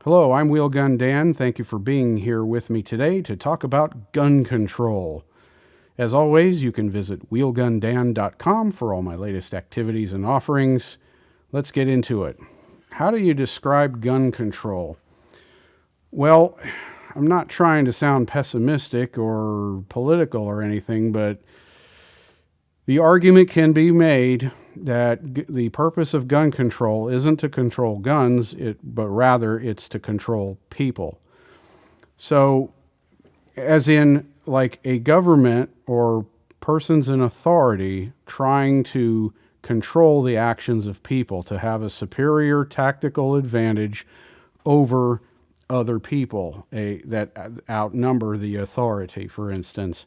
Hello, I'm Wheelgun Dan. Thank you for being here with me today to talk about gun control. As always, you can visit wheelgundan.com for all my latest activities and offerings. Let's get into it. How do you describe gun control? Well, I'm not trying to sound pessimistic or political or anything, but the argument can be made that the purpose of gun control isn't to control guns, but rather it's to control people. So, as in, like a government or persons in authority trying to control the actions of people to have a superior tactical advantage over other people that outnumber the authority, for instance.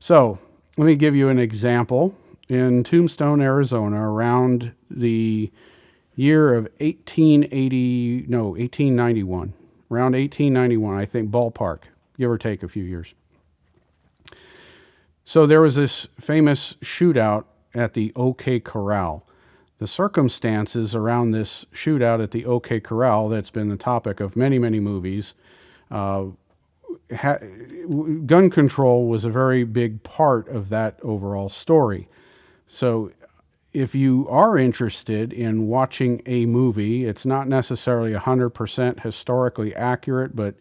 So, let me give you an example. In Tombstone, Arizona, around the year of 1891, around 1891, I think, ballpark, give or take a few years. So there was this famous shootout at the OK Corral. The circumstances around this shootout at the OK Corral, that's been the topic of many, many movies, gun control was a very big part of that overall story. So if you are interested in watching a movie, it's not necessarily 100% historically accurate, but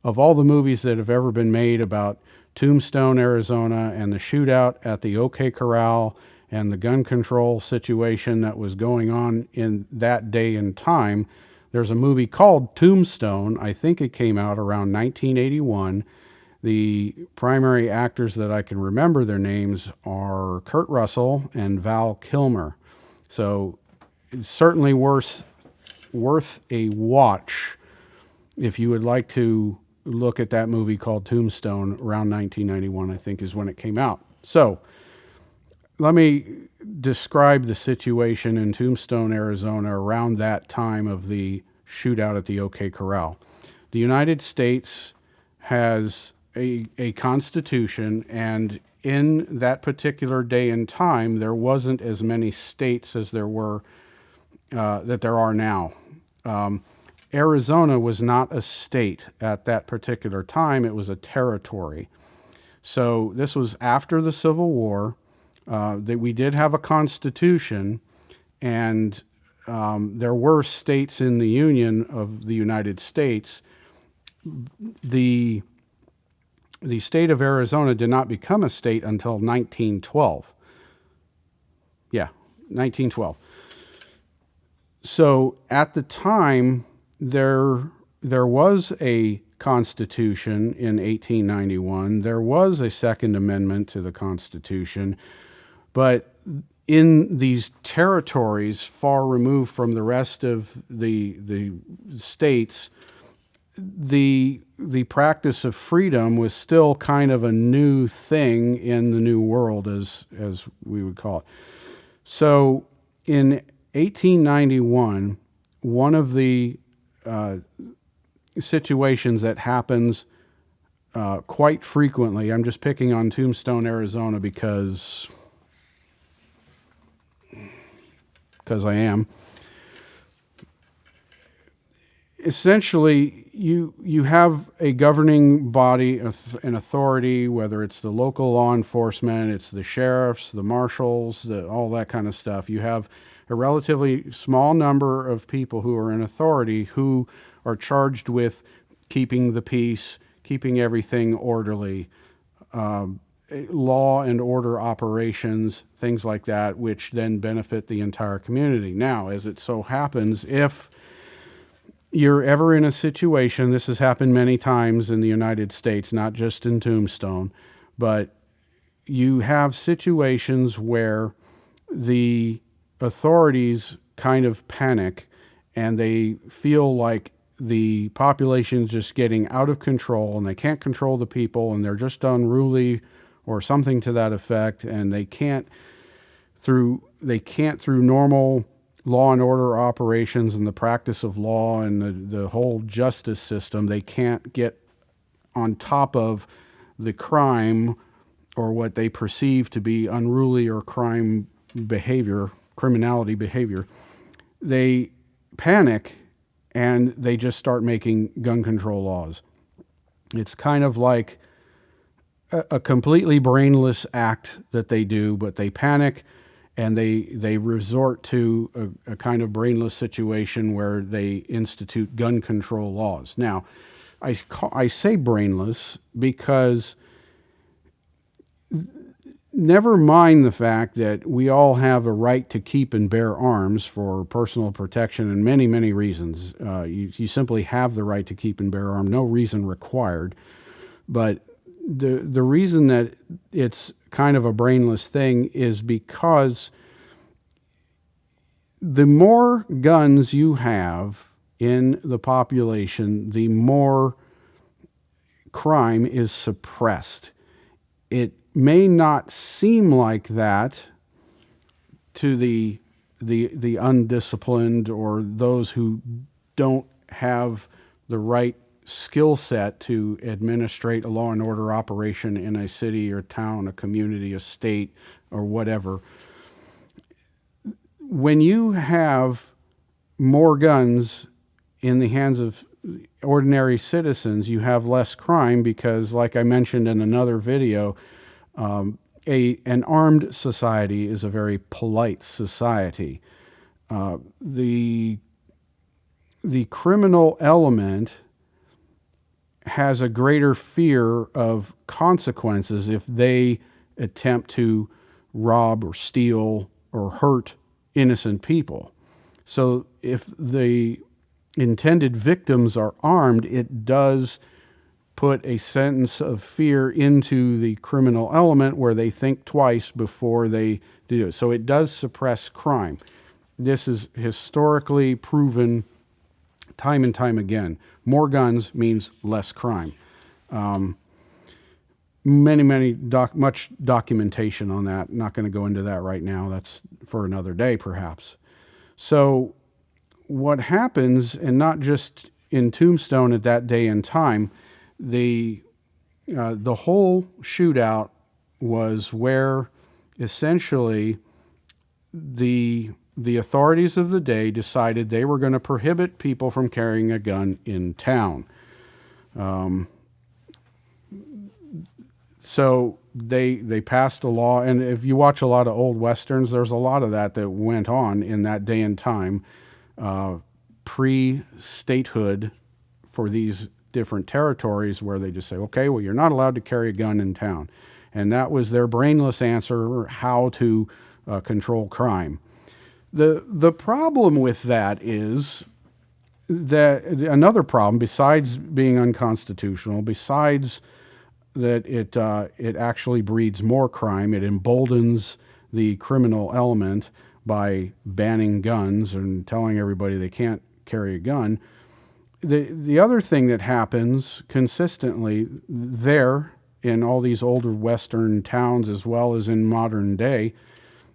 of all the movies that have ever been made about Tombstone, Arizona, and the shootout at the OK Corral and the gun control situation that was going on in that day and time, there's a movie called Tombstone. I think it came out around 1981. The primary actors that I can remember their names are Kurt Russell and Val Kilmer. So it's certainly worth a watch if you would like to look at that movie called Tombstone around 1991, I think is when it came out. So let me describe the situation in Tombstone, Arizona around that time of the shootout at the OK Corral. The United States has a constitution, and in that particular day and time, there wasn't as many states as there were that there are now. Arizona was not a state at that particular time; it was a territory. So this was after the Civil War. That we did have a constitution, and there were states in the Union of the United States. The state of Arizona did not become a state until 1912. Yeah, 1912. So at the time, there was a constitution in 1891. There was a Second Amendment to the Constitution, but in these territories far removed from the rest of the states, the practice of freedom was still kind of a new thing in the New World, as we would call it. So in 1891, one of the situations that happens quite frequently, I'm just picking on Tombstone, Arizona because I am. Essentially, you have a governing body, an authority, whether it's the local law enforcement, it's the sheriffs, the marshals, all that kind of stuff. You have a relatively small number of people who are in authority who are charged with keeping the peace, keeping everything orderly, law and order operations, things like that, which then benefit the entire community. Now, as it so happens, if you're ever in a situation, this has happened many times in the United States, not just in Tombstone, but you have situations where the authorities kind of panic and they feel like the population is just getting out of control and they can't control the people and they're just unruly or something to that effect, and they can't through normal law and order operations and the practice of law and the whole justice system, they can't get on top of the crime or what they perceive to be unruly or criminality behavior. They panic and they just start making gun control laws. It's kind of like a completely brainless act that they do, but they panic and they resort to a kind of brainless situation where they institute gun control laws. Now, I say brainless because never mind the fact that we all have a right to keep and bear arms for personal protection and many, many reasons. You simply have the right to keep and bear arms, no reason required. But the reason that it's kind of a brainless thing is because the more guns you have in the population, the more crime is suppressed. It may not seem like that to the undisciplined or those who don't have the right skill set to administrate a law and order operation in a city or town, a community, a state, or whatever. When you have more guns in the hands of ordinary citizens, you have less crime because, like I mentioned in another video, an armed society is a very polite society. The criminal element has a greater fear of consequences if they attempt to rob or steal or hurt innocent people. So if the intended victims are armed, it does put a sense of fear into the criminal element where they think twice before they do it. So it does suppress crime. This is historically proven time and time again. More guns means less crime. Much documentation on that. Not going to go into that right now. That's for another day, perhaps. So what happens, and not just in Tombstone at that day and time, the whole shootout was where essentially the authorities of the day decided they were going to prohibit people from carrying a gun in town. So they passed a law, and if you watch a lot of old westerns, there's a lot of that went on in that day and time, pre-statehood for these different territories, where they just say, okay, well, you're not allowed to carry a gun in town. And that was their brainless answer how to control crime. The problem with that is that another problem, besides being unconstitutional, besides that it actually breeds more crime, it emboldens the criminal element by banning guns and telling everybody they can't carry a gun. The other thing that happens consistently there in all these older Western towns as well as in modern day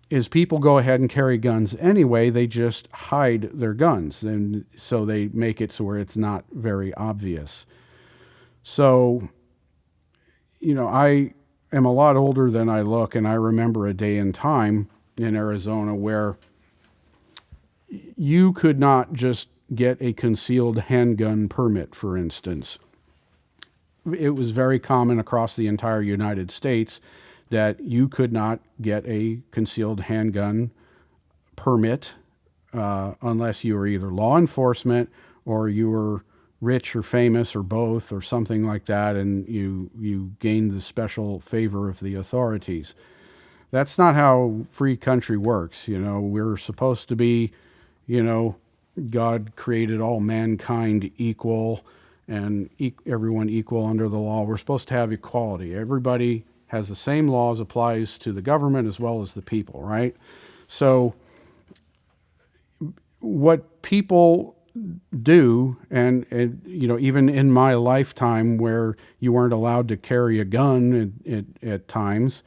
is people go ahead and carry guns anyway. They just hide their guns, and so they make it so where it's not very obvious. So, I am a lot older than I look, and I remember a day and time in Arizona where you could not just get a concealed handgun permit, for instance. It was very common across the entire United States that you could not get a concealed handgun permit unless you were either law enforcement or you were rich or famous or both or something like that, and you gained the special favor of the authorities. That's not how free country works. We're supposed to be, God created all mankind equal and everyone equal under the law. We're supposed to have equality. Everybody has the same laws, applies to the government as well as the people, right? So what people do, and even in my lifetime where you weren't allowed to carry a gun at times,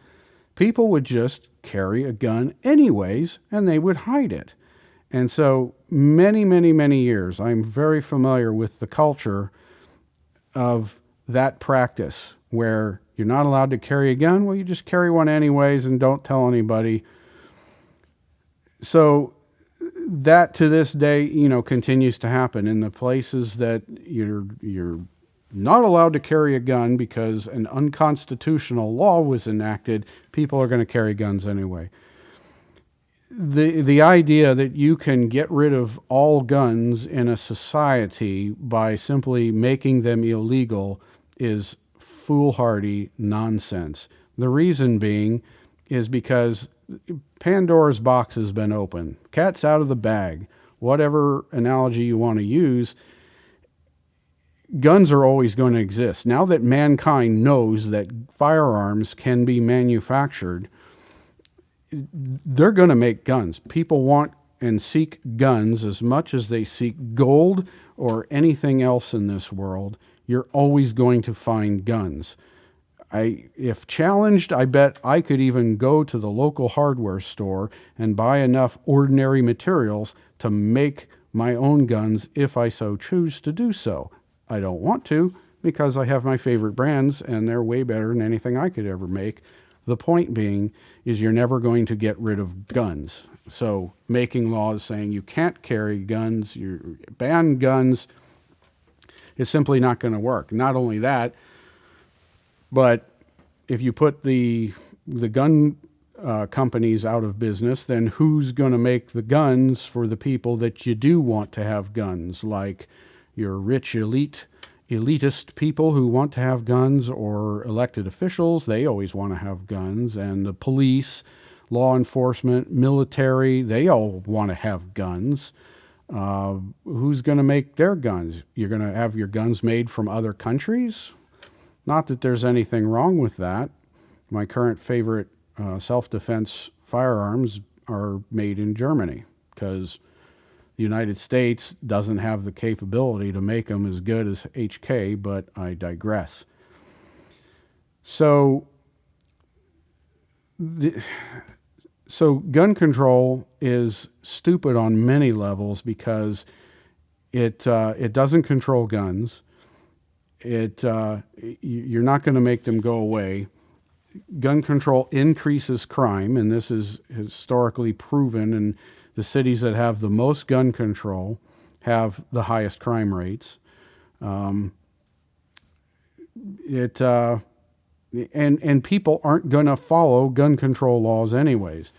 people would just carry a gun anyways, and they would hide it. And so many, many, many years, I'm very familiar with the culture of that practice where you're not allowed to carry a gun. Well, you just carry one anyways and don't tell anybody. So that to this day, continues to happen in the places that you're not allowed to carry a gun because an unconstitutional law was enacted. People are going to carry guns anyway. The idea that you can get rid of all guns in a society by simply making them illegal is foolhardy nonsense. The reason being is because Pandora's box has been opened. Cat's out of the bag. Whatever analogy you want to use, guns are always going to exist. Now that mankind knows that firearms can be manufactured, they're going to make guns. People want and seek guns as much as they seek gold or anything else in this world. You're always going to find guns. If challenged, I bet I could even go to the local hardware store and buy enough ordinary materials to make my own guns if I so choose to do so. I don't want to because I have my favorite brands and they're way better than anything I could ever make. The point being is you're never going to get rid of guns. So making laws saying you can't carry guns, you ban guns, is simply not going to work. Not only that, but if you put the gun companies out of business, then who's going to make the guns for the people that you do want to have guns, like your rich elitist people who want to have guns, or elected officials? They always want to have guns, and the police, law enforcement, military, they all want to have guns. Who's going to make their guns? You're going to have your guns made from other countries? Not that there's anything wrong with that. My current favorite self-defense firearms are made in Germany because the United States doesn't have the capability to make them as good as HK, but I digress. So gun control is stupid on many levels because it doesn't control guns. You're not going to make them go away. Gun control increases crime, and this is historically proven, and the cities that have the most gun control have the highest crime rates. And people aren't going to follow gun control laws anyways.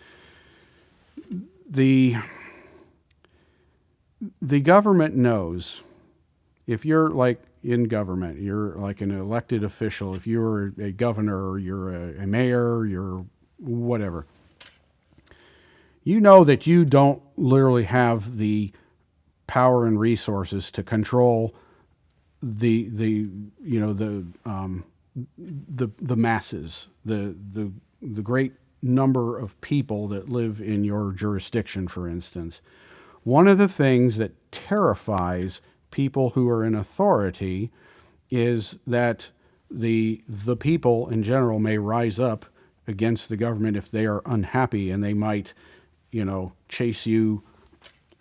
The government knows, if you're like in government, you're like an elected official, if you're a governor or you're a mayor, you're whatever, you know that you don't literally have the power and resources to control the masses, the great number of people that live in your jurisdiction, for instance. One of the things that terrifies people who are in authority is that the people in general may rise up against the government if they are unhappy, and they might, chase you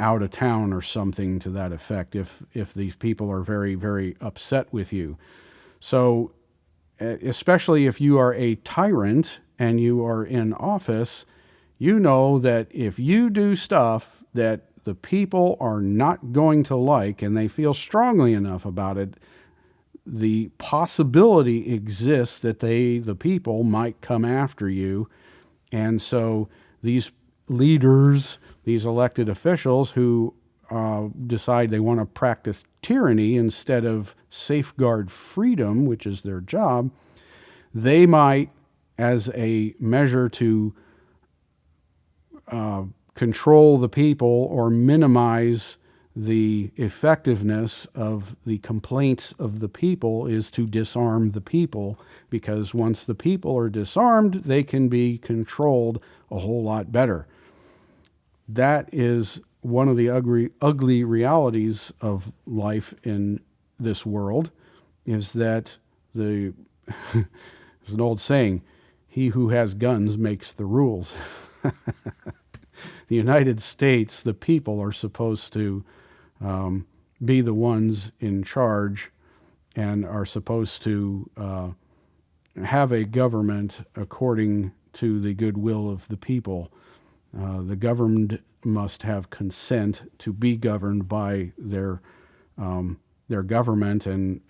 out of town or something to that effect if these people are very, very upset with you. So especially if you are a tyrant and you are in office, you know that if you do stuff that the people are not going to like and they feel strongly enough about it, the possibility exists that the people might come after you. And so these leaders, these elected officials who decide they want to practice tyranny instead of safeguard freedom, which is their job, they might, as a measure to control the people or minimize the effectiveness of the complaints of the people, is to disarm the people, because once the people are disarmed, they can be controlled a whole lot better. That is one of the ugly realities of life in this world, is that there's an old saying, he who has guns makes the rules. The United States, the people are supposed to be the ones in charge and are supposed to have a government according to the goodwill of the people. The governed must have consent to be governed by their government, and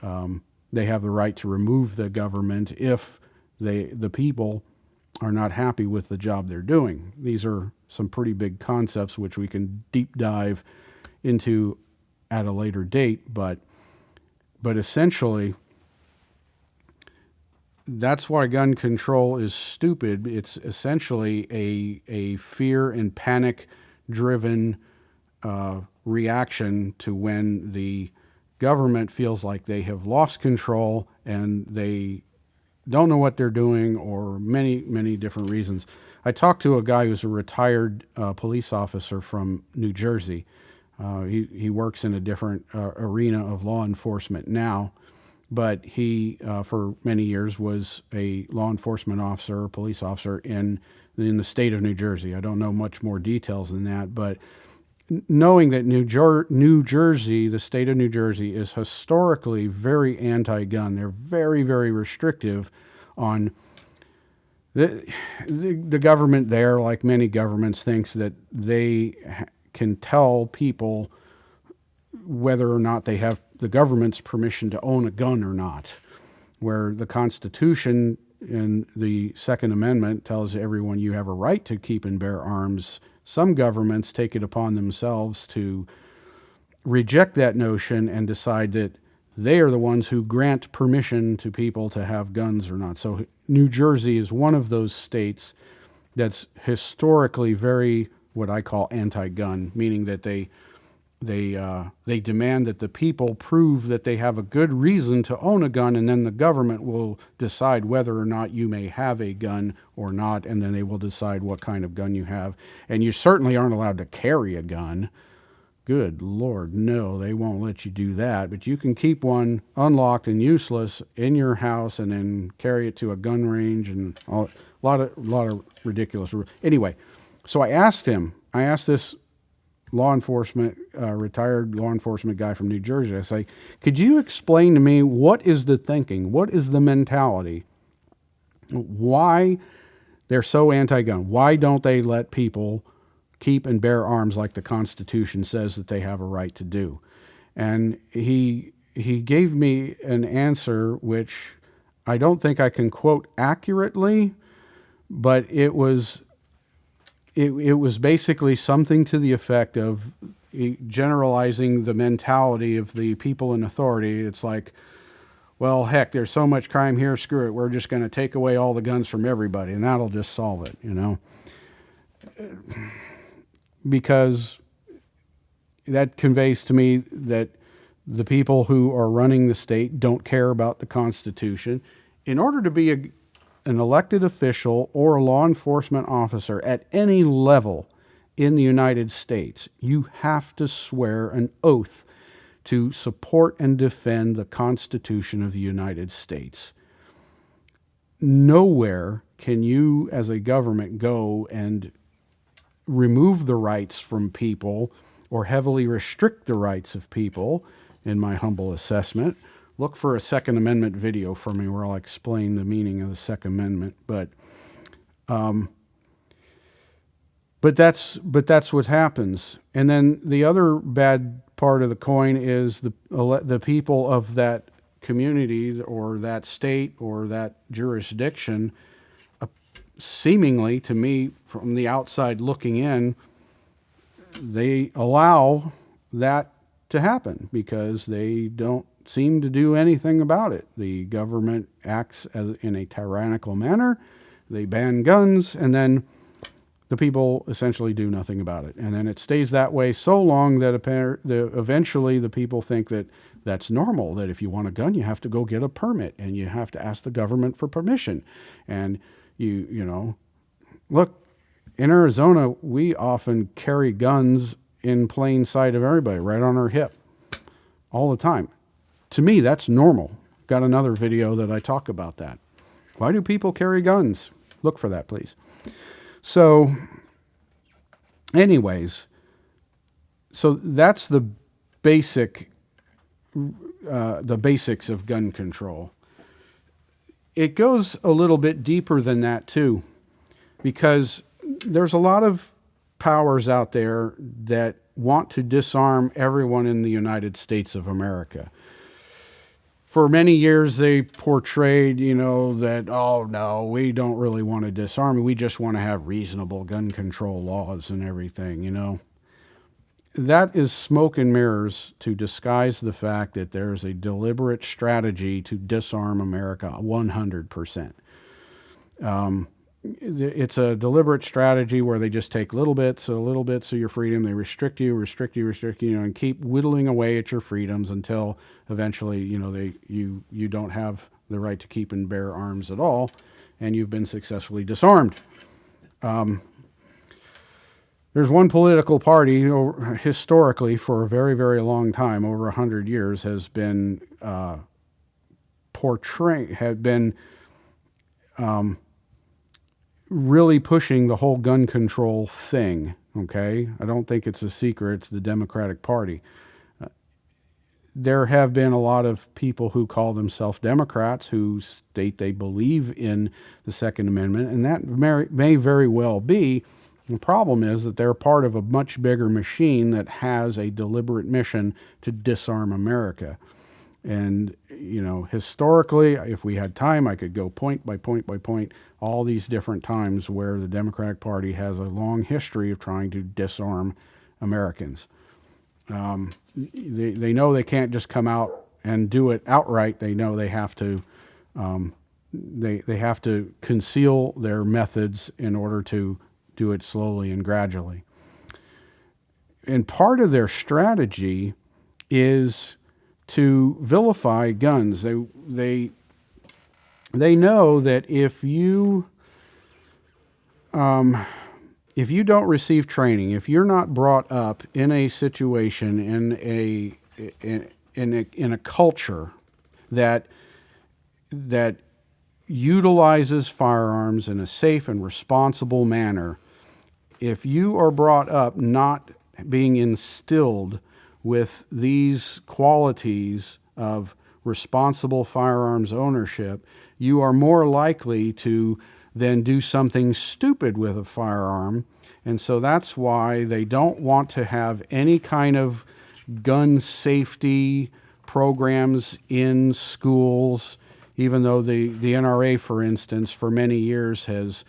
they have the right to remove the government if the people are not happy with the job they're doing. These are some pretty big concepts which we can deep dive into at a later date, but essentially that's why gun control is stupid. It's essentially a fear and panic driven reaction to when the government feels like they have lost control and they don't know what they're doing, or many different reasons. I talked to a guy who's a retired police officer from New Jersey. He works in a different arena of law enforcement now, but he for many years was a law enforcement officer, police officer in the state of New Jersey. I don't know much more details than that, but knowing that New Jersey, the state of New Jersey, is historically very anti-gun. They're very, very restrictive on the government there, like many governments, thinks that they can tell people whether or not they have the government's permission to own a gun or not, where the Constitution in the Second Amendment tells everyone you have a right to keep and bear arms. Some governments take it upon themselves to reject that notion and decide that they are the ones who grant permission to people to have guns or not. So New Jersey is one of those states that's historically very, what I call anti-gun, meaning that they demand that the people prove that they have a good reason to own a gun, and then the government will decide whether or not you may have a gun or not, and then they will decide what kind of gun you have. And you certainly aren't allowed to carry a gun. Good Lord, no, they won't let you do that. But you can keep one unlocked and useless in your house and then carry it to a gun range, and a lot of ridiculous. Anyway, so I asked this retired law enforcement guy from New Jersey. I say, could you explain to me what is the thinking? What is the mentality? Why they're so anti-gun? Why don't they let people keep and bear arms like the Constitution says that they have a right to do? And he gave me an answer which I don't think I can quote accurately, but it was basically something to the effect of generalizing the mentality of the people in authority. It's like, well, heck, there's so much crime here, screw it. We're just going to take away all the guns from everybody, and that'll just solve it, Because that conveys to me that the people who are running the state don't care about the Constitution. In order to be an elected official or a law enforcement officer at any level in the United States, you have to swear an oath to support and defend the Constitution of the United States. Nowhere can you, as a government, go and remove the rights from people or heavily restrict the rights of people, in my humble assessment. Look for a Second Amendment video for me where I'll explain the meaning of the Second Amendment. But that's what happens. And then the other bad part of the coin is the people of that community or that state or that jurisdiction, seemingly to me from the outside looking in, they allow that to happen because they don't seem to do anything about it. The government acts in a tyrannical manner. They ban guns, and then the people essentially do nothing about it. And then it stays that way so long that eventually the people think that that's normal, that if you want a gun, you have to go get a permit, and you have to ask the government for permission. And look, in Arizona, we often carry guns in plain sight of everybody, right on our hip, all the time. To me, that's normal. Got another video that I talk about that. Why do people carry guns? Look for that, please. So, anyways, so that's the basics of gun control. It goes a little bit deeper than that too, because there's a lot of powers out there that want to disarm everyone in the United States of America. For many years, they portrayed, that, oh, no, we don't really want to disarm. We just want to have reasonable gun control laws and everything. That is smoke and mirrors to disguise the fact that there is a deliberate strategy to disarm America 100%. It's a deliberate strategy where they just take little bits of your freedom. They restrict you, and keep whittling away at your freedoms until eventually, you don't have the right to keep and bear arms at all, and you've been successfully disarmed. There's one political party historically for a very, very long time, over 100 years, has been really pushing the whole gun control thing. Okay, I don't think it's a secret. It's the Democratic Party. There have been a lot of people who call themselves Democrats who state they believe in the Second Amendment, and that may very well be. The problem is that they're part of a much bigger machine that has a deliberate mission to disarm America. And, historically, if we had time, I could go point by point by point, all these different times where the Democratic Party has a long history of trying to disarm Americans. They know they can't just come out and do it outright. They know they have to they have to conceal their methods in order to do it slowly and gradually. And part of their strategy is to vilify guns. They know that if you don't receive training, if you're not brought up in a situation, in a culture that utilizes firearms in a safe and responsible manner, if you are brought up not being instilled with these qualities of responsible firearms ownership, you are more likely to then do something stupid with a firearm. And so that's why they don't want to have any kind of gun safety programs in schools, even though the NRA, for instance, for many years has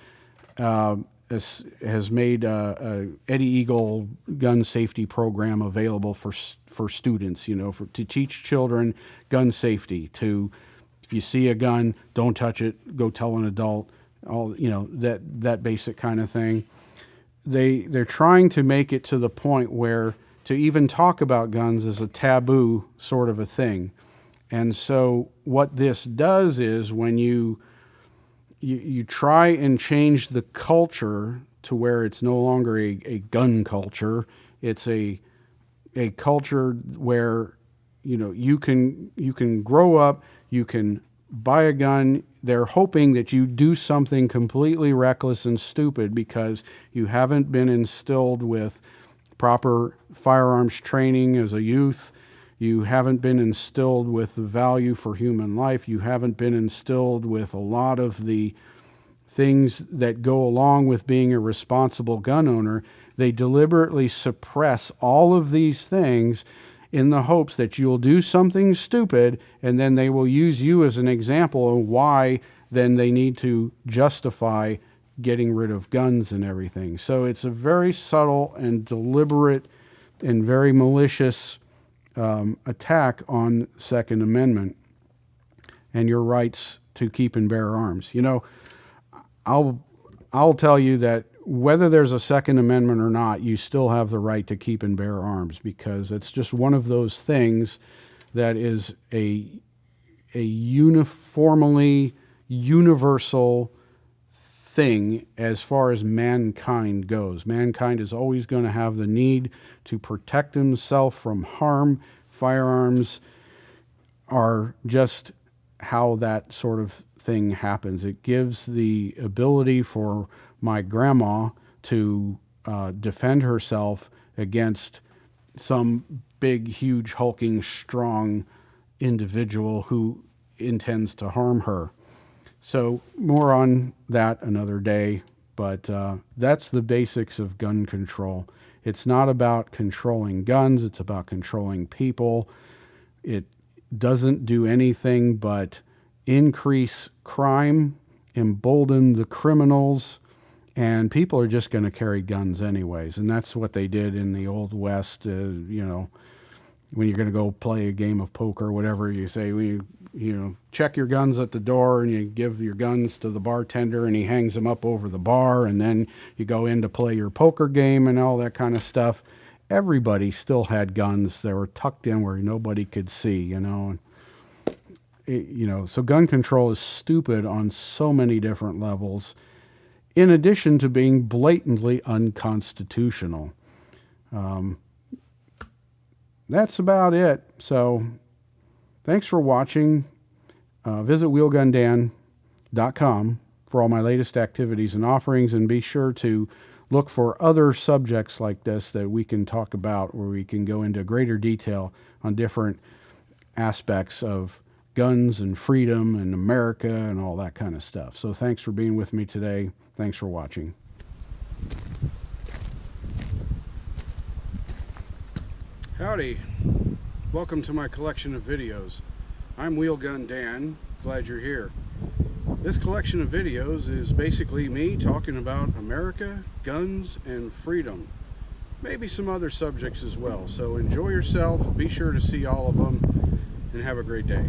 made a Eddie Eagle gun safety program available for students, to teach children gun safety. If you see a gun, don't touch it. Go tell an adult. That basic kind of thing. They're trying to make it to the point where to even talk about guns is a taboo sort of a thing. And so what this does is when you try and change the culture to where it's no longer a gun culture, it's a culture where you can grow up, you can buy a gun. They're hoping that you do something completely reckless and stupid because you haven't been instilled with proper firearms training as a youth. You haven't been instilled with the value for human life. You haven't been instilled with a lot of the things that go along with being a responsible gun owner. They deliberately suppress all of these things in the hopes that you'll do something stupid, and then they will use you as an example of why then they need to justify getting rid of guns and everything. So it's a very subtle and deliberate and very malicious attack on Second Amendment and your rights to keep and bear arms. I'll tell you that whether there's a Second Amendment or not, you still have the right to keep and bear arms, because it's just one of those things that is a uniformly universal thing as far as mankind goes. Mankind is always going to have the need to protect himself from harm. Firearms are just how that sort of thing happens. It gives the ability for my grandma to defend herself against some big, huge, hulking, strong individual who intends to harm her. So more on that another day. But that's the basics of gun control. It's not about controlling guns, it's about controlling people. It doesn't do anything but increase crime, embolden the criminals, and people are just going to carry guns anyways. And that's what they did in the Old West. You know, when you're going to go play a game of poker or whatever, you say, check your guns at the door, and you give your guns to the bartender and he hangs them up over the bar, and then you go in to play your poker game and all that kind of stuff. Everybody still had guns. They were tucked in where nobody could see, you know. So gun control is stupid on so many different levels, in addition to being blatantly unconstitutional. That's about it. So thanks for watching. Visit wheelgundan.com for all my latest activities and offerings, and be sure to look for other subjects like this that we can talk about, where we can go into greater detail on different aspects of guns and freedom and America and all that kind of stuff. So thanks for being with me today. Thanks for watching. Howdy. Welcome to my collection of videos. I'm Wheelgun Dan. Glad you're here. This collection of videos is basically me talking about America, guns, and freedom. Maybe some other subjects as well. So enjoy yourself. Be sure to see all of them, and have a great day.